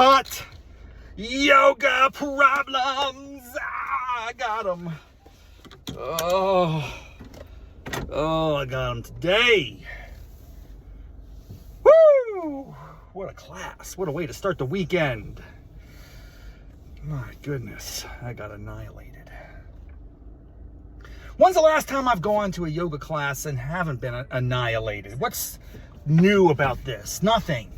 hot yoga problems. I got them. Oh, I got them today. Woo! What a class. What a way to start the weekend. My goodness, I got annihilated. When's the last time I've gone to a yoga class and haven't been annihilated? What's new about this? Nothing.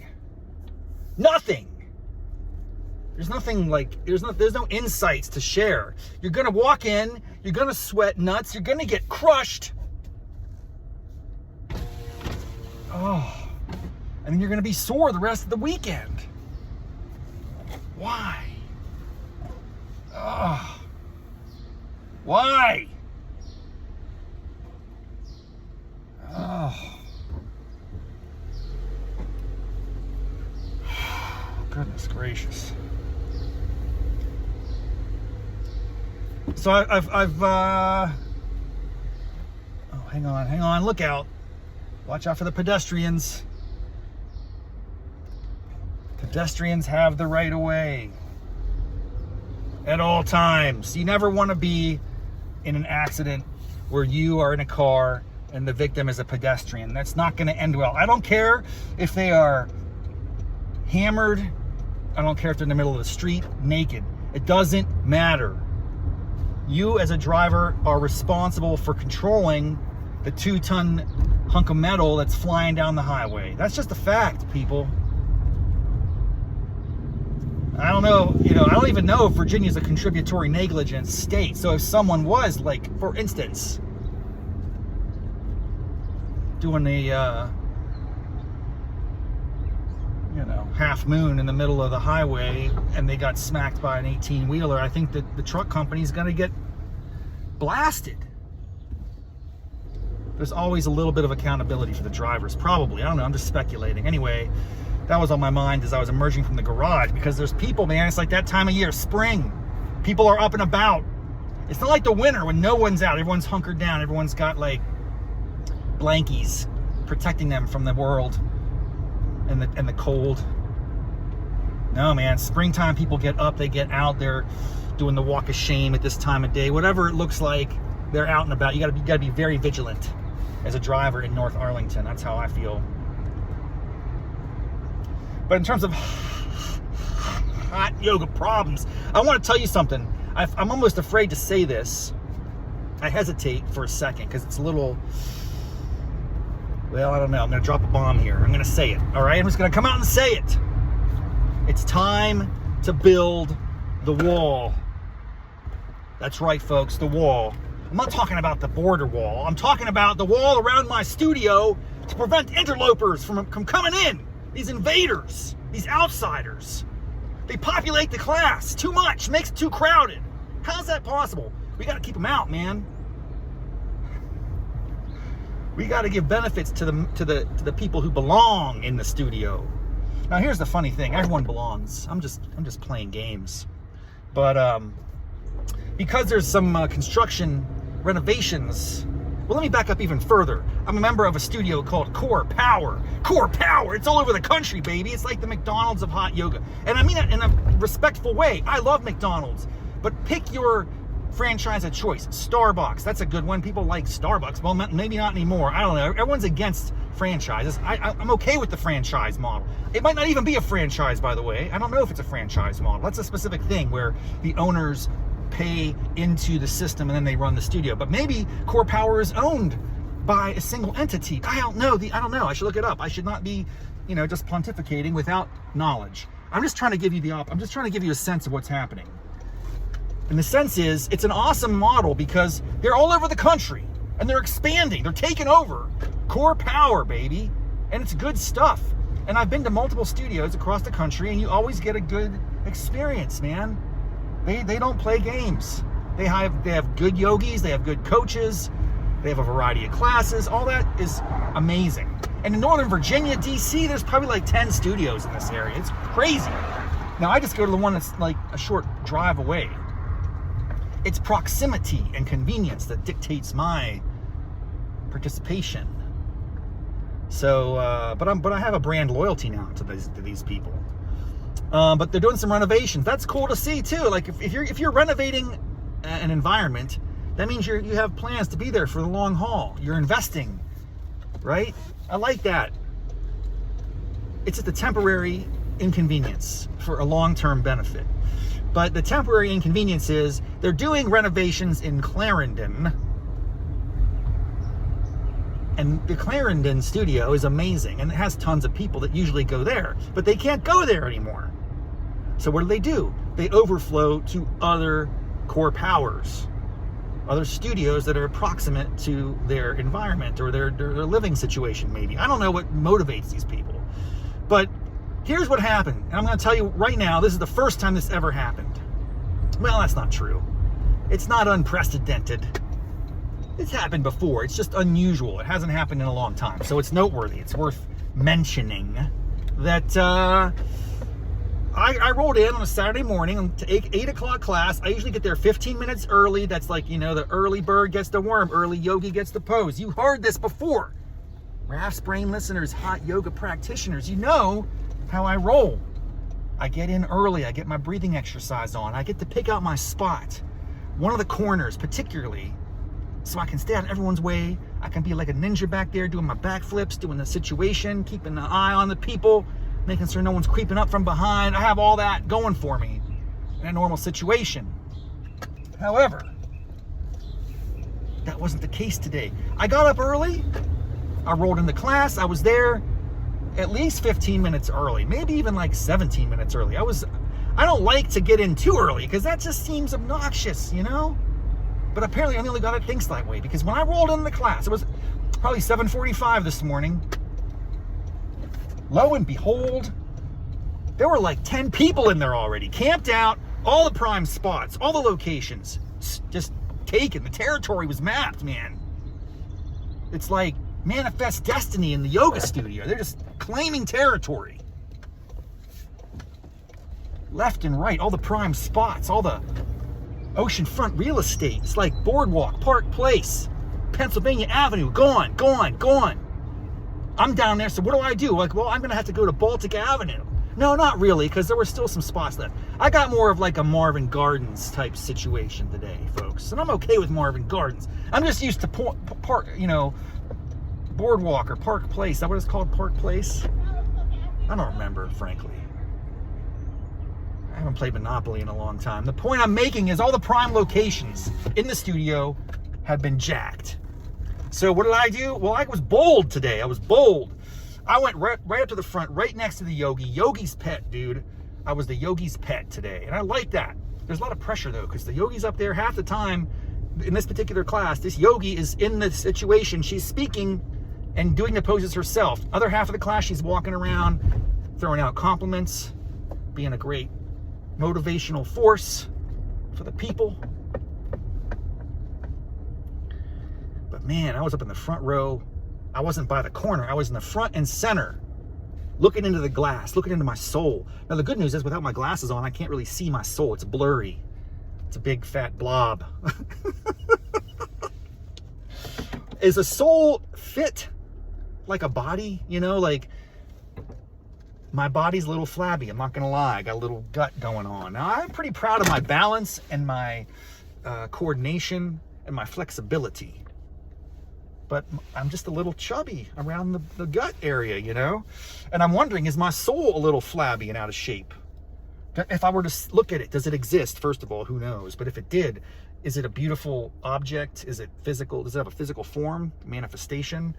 There's nothing like, there's no insights to share. You're gonna walk in, you're gonna sweat nuts, you're gonna get crushed. Oh, and then you're gonna be sore the rest of the weekend. Why? Oh, why? Oh, goodness gracious. So I've oh, hang on, look out. Watch out for the pedestrians. Pedestrians have the right of way at all times. You never want to be in an accident where you are in a car and the victim is a pedestrian. That's not going to end well. I don't care if they are hammered. I don't care if they're in the middle of the street, naked. It doesn't matter. You as a driver are responsible for controlling the 2-ton hunk of metal that's flying down the highway. That's just a fact, people. I don't know, I don't even know if Virginia's a contributory negligence state. So if someone was, like, for instance, doing a, half moon in the middle of the highway and they got smacked by an 18-wheeler, I think that the truck company's going to get blasted. There's always a little bit of accountability for the drivers, probably. I don't know, I'm just speculating. Anyway, that was on my mind as I was emerging from the garage, because there's people, man, it's like that time of year, spring. People are up and about. It's not like the winter when no one's out, everyone's hunkered down, everyone's got like blankies protecting them from the world and the cold. No, man, springtime, people get up, they get out, they're doing the walk of shame at this time of day. Whatever it looks like, they're out and about. You gotta be very vigilant as a driver in North Arlington. That's how I feel. But in terms of hot yoga problems, I want to tell you something. I'm almost afraid to say this. I hesitate for a second because it's a little, well, I don't know. I'm going to drop a bomb here. I'm going to say it, all right? I'm just going to come out and say it. It's time to build the wall. That's right, folks, the wall. I'm not talking about the border wall. I'm talking about the wall around my studio to prevent interlopers from coming in. These invaders, these outsiders. They populate the class too much, makes it too crowded. How's that possible? We got to keep them out, man. We got to give benefits to the people who belong in the studio. Now, here's the funny thing: everyone belongs. I'm just playing games, but because there's some construction renovations. Well, let me back up even further. I'm a member of a studio called CorePower. CorePower, it's all over the country, baby. It's like the McDonald's of hot yoga. And I mean it in a respectful way. I love McDonald's, but pick your franchise of choice. Starbucks, that's a good one. People like Starbucks. Well, maybe not anymore. I don't know. Everyone's against franchises. I'm okay with the franchise model. It might not even be a franchise, by the way. I don't know if it's a franchise model. That's a specific thing where the owners pay into the system and then they run the studio. But maybe CorePower is owned by a single entity. I don't know. I should look it up. I should not be, just pontificating without knowledge. I'm just trying to give you a sense of what's happening. And the sense is, it's an awesome model because they're all over the country and they're expanding. They're taking over. CorePower, baby. And it's good stuff. And I've been to multiple studios across the country and you always get a good experience, man. They don't play games. They have good yogis, they have good coaches, they have a variety of classes. All that is amazing. And in Northern Virginia, DC, there's probably like 10 studios in this area. It's crazy. Now, I just go to the one that's like a short drive away. It's proximity and convenience that dictates my participation. So, but I have a brand loyalty now to these people. But they're doing some renovations. That's cool to see too. Like if you're renovating an environment, that means you have plans to be there for the long haul. You're investing, right? I like that. It's just a temporary inconvenience for a long-term benefit. But the temporary inconvenience is they're doing renovations in Clarendon. And the Clarendon studio is amazing, and it has tons of people that usually go there, but they can't go there anymore. So what do? They overflow to other CorePowers, other studios that are proximate to their environment or their living situation, maybe. I don't know what motivates these people. But here's what happened, and I'm going to tell you right now, this is the first time this ever happened. Well, that's not true. It's not unprecedented. It's happened before. It's just unusual. It hasn't happened in a long time. So it's noteworthy. It's worth mentioning that I rolled in on a Saturday morning to 8 o'clock class. I usually get there 15 minutes early. That's like, the early bird gets the worm. Early yogi gets the pose. You heard this before. Raff's brain listeners, hot yoga practitioners, you know how I roll. I get in early. I get my breathing exercise on. I get to pick out my spot. One of the corners particularly, so I can stay out of everyone's way. I can be like a ninja back there doing my backflips, doing the situation, keeping an eye on the people, making sure no one's creeping up from behind. I have all that going for me in a normal situation. However, that wasn't the case today. I got up early. I rolled into class. I was there at least 15 minutes early, maybe even like 17 minutes early. I don't like to get in too early because that just seems obnoxious, But apparently I'm the only guy that thinks that way, because when I rolled into the class, it was probably 7:45 this morning. Lo and behold, there were like 10 people in there already, camped out, all the prime spots, all the locations, just taken. The territory was mapped, man. It's like manifest destiny in the yoga studio. They're just claiming territory. Left and right, all the prime spots, all the oceanfront real estate. It's like Boardwalk, Park Place, Pennsylvania Avenue, gone. I'm down there, so what do? Like, well, I'm going to have to go to Baltic Avenue. No, not really, because there were still some spots left. I got more of like a Marvin Gardens type situation today, folks. And I'm okay with Marvin Gardens. I'm just used to Boardwalk or Park Place. Is that what it's called, Park Place? I don't remember, frankly. I haven't played Monopoly in a long time. The point I'm making is all the prime locations in the studio have been jacked. So what did I do? Well, I was bold today. I went right up to the front, right next to the yogi. Yogi's pet, dude. I was the yogi's pet today, and I like that. There's a lot of pressure, though, because the yogi's up there half the time. In this particular class, this yogi is in the situation. She's speaking and doing the poses herself. Other half of the class, she's walking around, throwing out compliments, being a great motivational force for the people. But man, I was up in the front row. I wasn't by the corner. I was in the front and center, looking into the glass, looking into my soul. Now, the good news is without my glasses on, I can't really see my soul. It's blurry. It's a big fat blob. Is a soul fit like a body? Like my body's a little flabby. I'm not going to lie. I got a little gut going on. Now, I'm pretty proud of my balance and my coordination and my flexibility. But I'm just a little chubby around the gut area, And I'm wondering, is my soul a little flabby and out of shape? If I were to look at it, does it exist? First of all, who knows? But if it did, is it a beautiful object? Is it physical? Does it have a physical form, manifestation?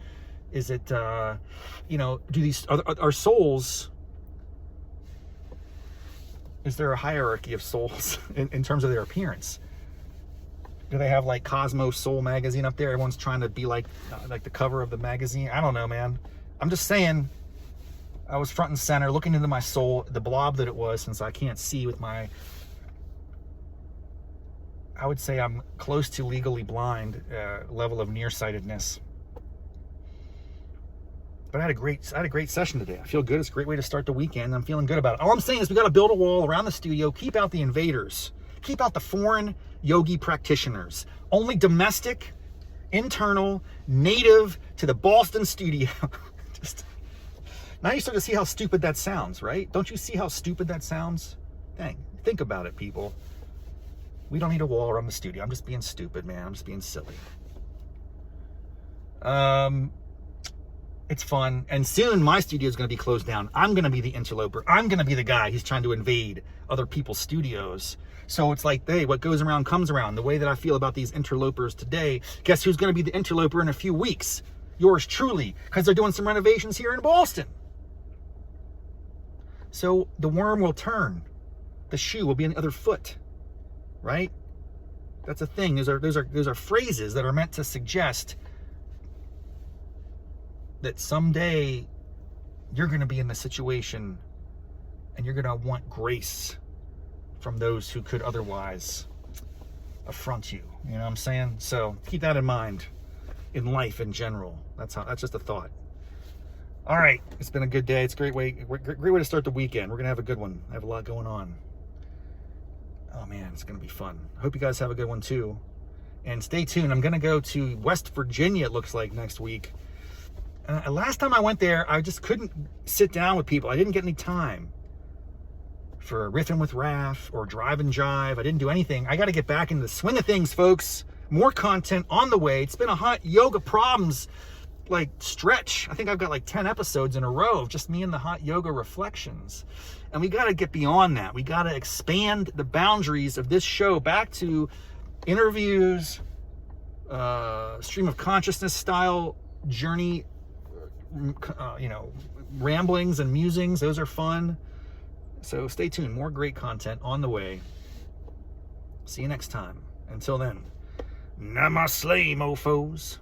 Is it, do these, are souls, is there a hierarchy of souls in terms of their appearance? Do they have like Cosmos Soul magazine up there? Everyone's trying to be like the cover of the magazine. I don't know, man. I'm just saying, I was front and center looking into my soul, the blob that it was, since I can't see with my, I would say I'm close to legally blind level of nearsightedness. But I had a great session today. I feel good. It's a great way to start the weekend. I'm feeling good about it. All I'm saying is we got to build a wall around the studio, keep out the invaders, keep out the foreign yogi practitioners. Only domestic, internal, native to the Boston studio. Just Now you start to see how stupid that sounds, right? Don't you see how stupid that sounds? Dang, think about it, people. We don't need a wall around the studio. I'm just being stupid, man. I'm just being silly. It's fun. And soon my studio is going to be closed down. I'm going to be the interloper. I'm going to be the guy who's trying to invade other people's studios. So it's like, hey, what goes around comes around. The way that I feel about these interlopers today, guess who's going to be the interloper in a few weeks? Yours truly, because they're doing some renovations here in Boston. So the worm will turn. The shoe will be on the other foot, right? That's a thing. Those are phrases that are meant to suggest that someday you're going to be in the situation and you're going to want grace from those who could otherwise affront you. You know what I'm saying? So keep that in mind in life in general. That's just a thought. All right, it's been a good day. It's a great way to start the weekend. We're gonna have a good one. I have a lot going on. Oh man, it's gonna be fun. I hope you guys have a good one too. And stay tuned. I'm gonna go to West Virginia, it looks like, next week. Last time I went there, I just couldn't sit down with people. I didn't get any time for riffing with Raff or drive and jive. I didn't do anything. I got to get back into the swing of things, folks. More content on the way. It's been a hot yoga problems like stretch. I think I've got like 10 episodes in a row of just me and the hot yoga reflections. And we got to get beyond that. We got to expand the boundaries of this show back to interviews, stream of consciousness style journey, ramblings and musings. Those are fun. So stay tuned. More great content on the way. See you next time. Until then, namaste, mofos.